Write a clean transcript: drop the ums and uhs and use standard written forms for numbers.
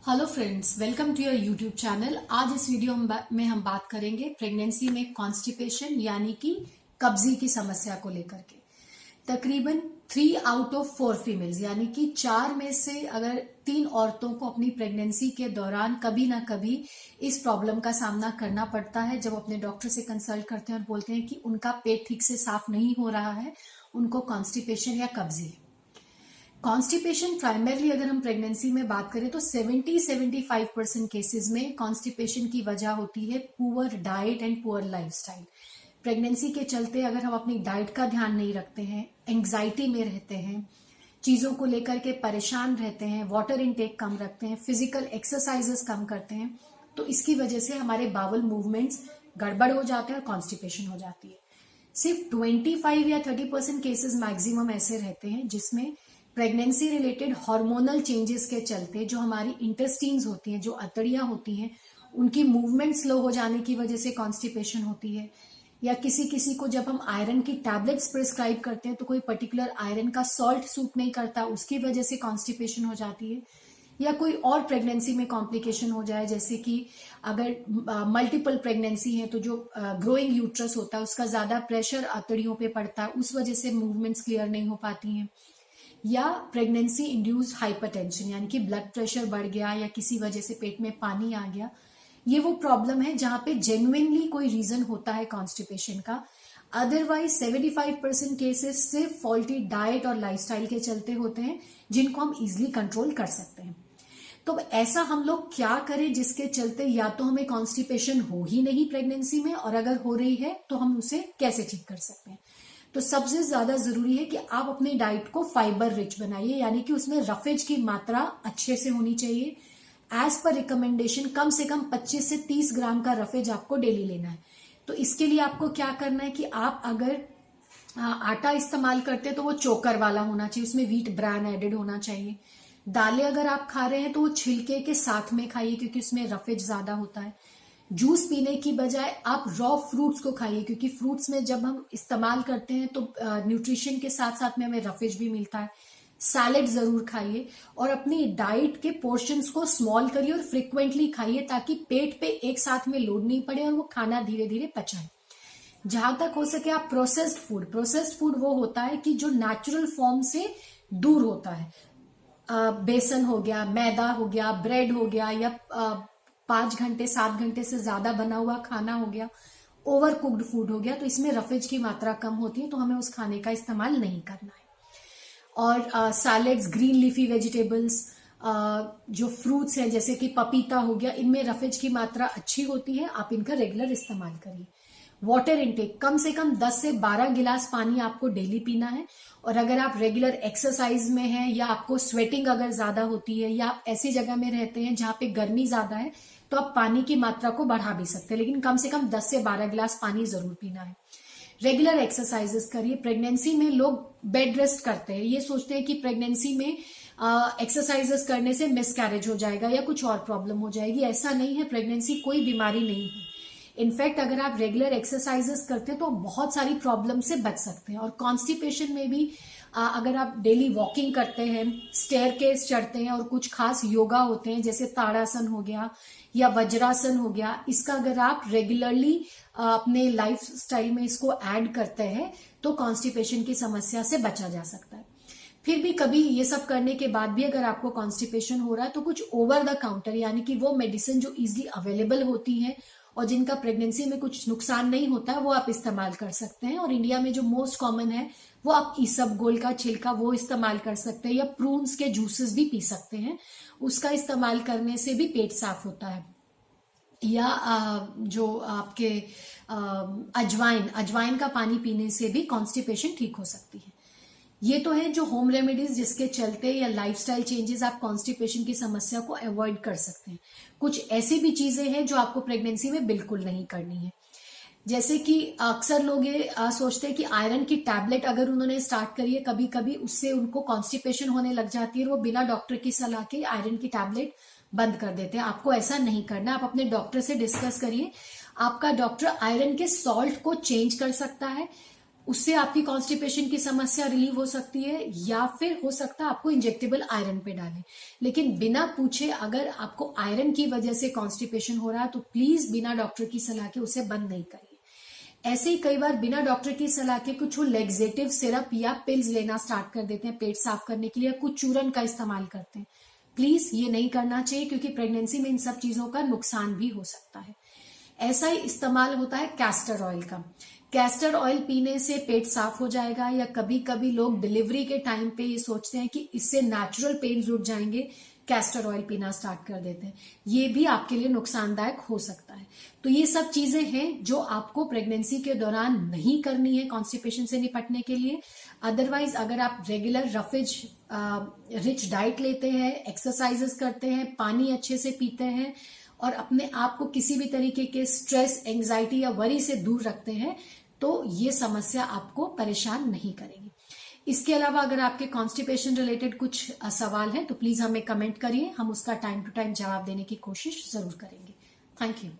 Hello friends, welcome to your YouTube channel. आज इस video में हम बात करेंगे प्रेगनेंसी में कॉन्स्टिपेशन यानी कि कब्जी की समस्या को लेकर के। तकरीबन 3 आउट ऑफ 4 फीमेल्स यानी कि 4 में से अगर 3 औरतों को अपनी प्रेगनेंसी के दौरान कभी ना कभी इस प्रॉब्लम का सामना करना पड़ता है। जब अपने डॉक्टर से कंसल्ट करते हैं और बोलते हैं कि उनका पेट ठीक से साफ नहीं हो रहा है, उनको कॉन्स्टिपेशन या कब्जी है। कॉन्स्टिपेशन प्राइमरली अगर हम प्रेगनेंसी में बात करें तो 70-75% केसेस में कॉन्स्टिपेशन की वजह होती है poor diet and poor lifestyle. Pregnancy के चलते अगर हम अपनी डाइट का ध्यान नहीं रखते हैं, एंग्जाइटी में रहते हैं, चीजों को लेकर के परेशान रहते हैं, वाटर इनटेक कम रखते हैं, फिजिकल एक्सरसाइजेस कम करते हैं, तो इसकी वजह से हमारे बावल मूवमेंट्स गड़बड़ हो जाते हैं और कॉन्स्टिपेशन हो जाती है। सिर्फ 25 या 30% केसेस मैक्सिमम ऐसे रहते हैं जिसमें प्रेगनेंसी रिलेटेड हार्मोनल चेंजेस के चलते जो हमारी इंटेस्टाइन्स होती हैं, जो अतड़ियां होती हैं, उनकी मूवमेंट स्लो हो जाने की वजह से कॉन्स्टिपेशन होती है। या किसी किसी को जब हम आयरन की टैबलेट्स प्रिस्क्राइब करते हैं तो कोई पर्टिकुलर आयरन का सॉल्ट सूट नहीं करता, उसकी वजह से कॉन्स्टिपेशन हो जाती है। या कोई और प्रेगनेंसी में कॉम्प्लिकेशन हो जाए, जैसे कि अगर मल्टीपल प्रेगनेंसी है तो जो ग्रोइंग यूट्रस होता है उसका ज्यादा प्रेशर अतड़ियों पे पड़ता है, उस वजह से मूवमेंट्स क्लियर नहीं हो पाती हैं। या प्रेगनेंसी इंड्यूस्ड हाइपरटेंशन यानी कि ब्लड प्रेशर बढ़ गया या किसी वजह से पेट में पानी आ गया, ये वो प्रॉब्लम है जहां पे जेन्युइनली कोई रीजन होता है कॉन्स्टिपेशन का। अदरवाइज 75% केसेस सिर्फ फॉल्टी डाइट और लाइफस्टाइल के चलते होते हैं, जिनको हम इजिली कंट्रोल कर सकते हैं। तो ऐसा हम लोग क्या करें जिसके चलते या तो हमें कॉन्स्टिपेशन हो ही नहीं प्रेगनेंसी में, और अगर हो रही है तो हम उसे कैसे ठीक कर सकते हैं। तो सबसे ज्यादा जरूरी है कि आप अपनी डाइट को फाइबर रिच बनाइए, यानी कि उसमें रफेज की मात्रा अच्छे से होनी चाहिए। एज पर रिकमेंडेशन कम से कम 25 से 30 ग्राम का रफेज आपको डेली लेना है। तो इसके लिए आपको क्या करना है कि आप अगर आटा इस्तेमाल करते हैं तो वो चोकर वाला होना चाहिए, उसमें व्हीट ब्रान एडेड होना चाहिए। दालें अगर आप खा रहे हैं तो वो छिलके के साथ में खाइए, क्योंकि उसमें रफेज ज्यादा होता है। जूस पीने की बजाय आप रॉ फ्रूट्स को खाइए, क्योंकि फ्रूट्स में जब हम इस्तेमाल करते हैं तो न्यूट्रिशन के साथ साथ में हमें रफेज भी मिलता है। सैलेड जरूर खाइए और अपनी डाइट के पोर्शंस को स्मॉल करिए और फ्रिक्वेंटली खाइए, ताकि पेट पे एक साथ में लोड नहीं पड़े और वो खाना धीरे धीरे पचाए। जहां तक हो सके आप प्रोसेस्ड फूड वो होता है कि जो नेचुरल फॉर्म से दूर होता है। बेसन हो गया, मैदा हो गया, ब्रेड हो गया, या 5 घंटे 7 घंटे से ज्यादा बना हुआ खाना हो गया, ओवर कुक्ड फूड हो गया, तो इसमें रफेज की मात्रा कम होती है, तो हमें उस खाने का इस्तेमाल नहीं करना है। और सैलेड्स, ग्रीन लीफी वेजिटेबल्स, जो फ्रूट्स हैं जैसे कि पपीता हो गया, इनमें रफेज की मात्रा अच्छी होती है, आप इनका रेगुलर इस्तेमाल करिए। वाटर इनटेक कम से कम 10 से 12 गिलास पानी आपको डेली पीना है। और अगर आप रेगुलर एक्सरसाइज में हैं या आपको स्वेटिंग अगर ज्यादा होती है या आप ऐसी जगह में रहते हैं जहां पे गर्मी ज्यादा है, तो आप पानी की मात्रा को बढ़ा भी सकते हैं, लेकिन कम से कम 10 से 12 गिलास पानी जरूर पीना है। रेगुलर एक्सरसाइजेस करिए। प्रेगनेंसी में लोग बेड रेस्ट करते हैं, ये सोचते हैं कि प्रेगनेंसी में एक्सरसाइजेस करने से मिसकैरेज हो जाएगा या कुछ और प्रॉब्लम हो जाएगी। ऐसा नहीं है, प्रेगनेंसी कोई बीमारी नहीं है। इनफैक्ट अगर आप रेगुलर एक्सरसाइजेस करते हैं तो बहुत सारी प्रॉब्लम से बच सकते हैं। और कॉन्स्टिपेशन में भी अगर आप डेली वॉकिंग करते हैं, स्टेयरकेस चढ़ते हैं और कुछ खास योगा होते हैं जैसे ताड़ासन हो गया या वज्रासन हो गया, इसका अगर आप रेगुलरली अपने लाइफ स्टाइल में इसको ऐड करते हैं तो कॉन्स्टिपेशन की समस्या से बचा जा सकता है। फिर भी कभी ये सब करने के बाद भी अगर आपको कॉन्स्टिपेशन हो रहा है तो कुछ ओवर द काउंटर यानी कि वो मेडिसिन जो इजिली अवेलेबल होती है और जिनका प्रेगनेंसी में कुछ नुकसान नहीं होता है, वो आप इस्तेमाल कर सकते हैं। और इंडिया में जो मोस्ट कॉमन है वो आप इसबगोल का छिलका वो इस्तेमाल कर सकते हैं, या प्रून्स के जूसेस भी पी सकते हैं, उसका इस्तेमाल करने से भी पेट साफ होता है। या जो आपके अजवाइन का पानी पीने से भी कॉन्स्टिपेशन ठीक हो सकती है। ये तो है जो होम रेमेडीज जिसके चलते या लाइफस्टाइल चेंजेस आप कॉन्स्टिपेशन की समस्या को अवॉइड कर सकते हैं। कुछ ऐसी भी चीजें हैं जो आपको प्रेगनेंसी में बिल्कुल नहीं करनी है, जैसे कि अक्सर लोग ये सोचते हैं कि आयरन की टैबलेट अगर उन्होंने स्टार्ट करी है, कभी कभी उससे उनको कॉन्स्टिपेशन होने लग जाती है और वो बिना डॉक्टर की सलाह के आयरन की टैबलेट बंद कर देते हैं। आपको ऐसा नहीं करना, आप अपने डॉक्टर से डिस्कस करिए। आपका डॉक्टर आयरन के सॉल्ट को चेंज कर सकता है, उससे आपकी कॉन्स्टिपेशन की समस्या रिलीव हो सकती है, या फिर हो सकता है आपको इंजेक्टेबल आयरन पे डालें। लेकिन बिना पूछे अगर आपको आयरन की वजह से कॉन्स्टिपेशन हो रहा है तो प्लीज बिना डॉक्टर की सलाह के उसे बंद नहीं करिए। ऐसे ही कई बार बिना डॉक्टर की सलाह के कुछ लेग्जेटिव सिरप या पिल्स लेना स्टार्ट कर देते हैं पेट साफ करने के लिए, कुछ चूरन का इस्तेमाल करते हैं। प्लीज ये नहीं करना चाहिए, क्योंकि प्रेगनेंसी में इन सब चीजों का नुकसान भी हो सकता है। ऐसा ही इस्तेमाल होता है कैस्टर ऑयल का। कैस्टर ऑयल पीने से पेट साफ हो जाएगा, या कभी कभी लोग डिलीवरी के टाइम पे ये सोचते हैं कि इससे नेचुरल पेन्स उठ जाएंगे, कैस्टर ऑयल पीना स्टार्ट कर देते हैं। ये भी आपके लिए नुकसानदायक हो सकता है। तो ये सब चीजें हैं जो आपको प्रेगनेंसी के दौरान नहीं करनी है कॉन्स्टिपेशन से निपटने के लिए। अदरवाइज अगर आप रेगुलर रफेज रिच डाइट लेते हैं, एक्सरसाइजेस करते हैं, पानी अच्छे से पीते हैं और अपने आप को किसी भी तरीके के स्ट्रेस, एंजाइटी या वरी से दूर रखते हैं, तो ये समस्या आपको परेशान नहीं करेगी। इसके अलावा अगर आपके कॉन्स्टिपेशन रिलेटेड कुछ सवाल हैं तो प्लीज हमें कमेंट करिए, हम उसका टाइम टू टाइम जवाब देने की कोशिश जरूर करेंगे। Thank you.